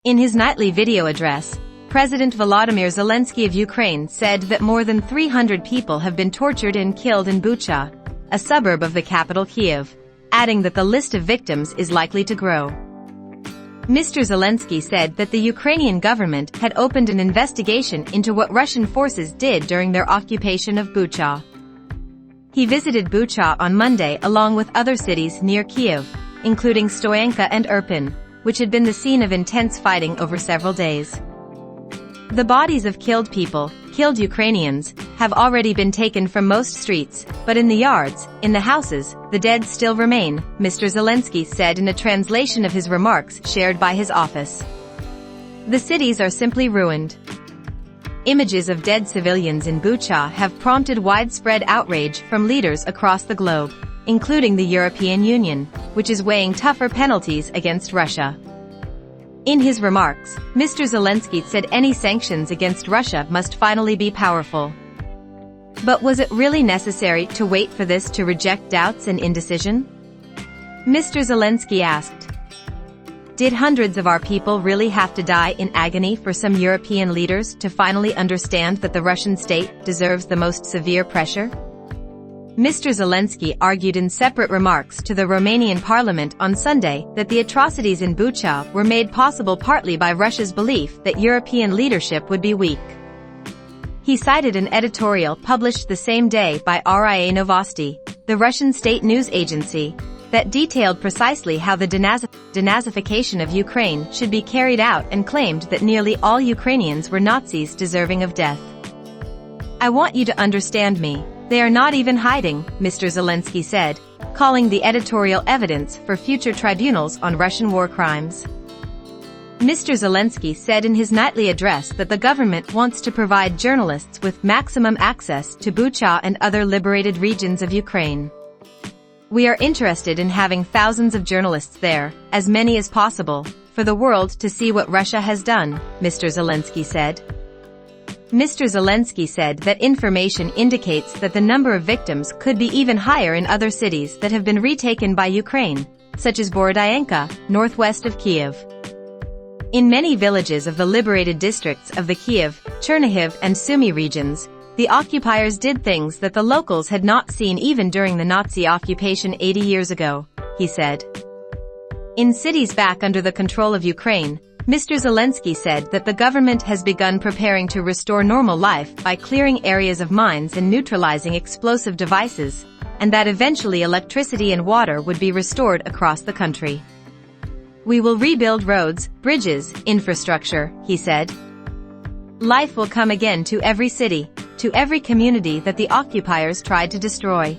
In his nightly video address, President Volodymyr Zelensky of Ukraine said that more than 300 people have been tortured and killed in Bucha, a suburb of the capital Kyiv, adding that the list of victims is likely to grow. Mr. Zelensky said that the Ukrainian government had opened an investigation into what Russian forces did during their occupation of Bucha. He visited Bucha on Monday along with other cities near Kyiv, including Stoyanka and Irpin, which had been the scene of intense fighting over several days. The bodies of killed people, killed Ukrainians, have already been taken from most streets, but in the yards, in the houses, the dead still remain, Mr. Zelensky said in a translation of his remarks shared by his office. The cities are simply ruined. Images of dead civilians in Bucha have prompted widespread outrage from leaders across the globe, including the European Union, which is weighing tougher penalties against Russia. In his remarks, Mr. Zelensky said any sanctions against Russia must finally be powerful. But was it really necessary to wait for this to reject doubts and indecision? Mr. Zelensky asked. Did hundreds of our people really have to die in agony for some European leaders to finally understand that the Russian state deserves the most severe pressure? Mr. Zelensky argued in separate remarks to the Romanian parliament on Sunday that the atrocities in Bucha were made possible partly by Russia's belief that European leadership would be weak. He cited an editorial published the same day by RIA Novosti, the Russian state news agency, that detailed precisely how the denazification of Ukraine should be carried out and claimed that nearly all Ukrainians were Nazis deserving of death. "I want you to understand me. They are not even hiding," Mr. Zelensky said, calling the editorial evidence for future tribunals on Russian war crimes. Mr. Zelensky said in his nightly address that the government wants to provide journalists with maximum access to Bucha and other liberated regions of Ukraine. "We are interested in having thousands of journalists there, as many as possible, for the world to see what Russia has done," Mr. Zelensky said. Mr. Zelensky said that information indicates that the number of victims could be even higher in other cities that have been retaken by Ukraine, such as Volodymyr, northwest of Kyiv. In many villages of the liberated districts of the Kyiv, Chernihiv and Sumy regions, the occupiers did things that the locals had not seen even during the Nazi occupation 80 years ago, he said. In cities back under the control of Ukraine, Mr. Zelensky said that the government has begun preparing to restore normal life by clearing areas of mines and neutralizing explosive devices, and that eventually electricity and water would be restored across the country. "We will rebuild roads, bridges, infrastructure," he said. "Life will come again to every city, to every community that the occupiers tried to destroy."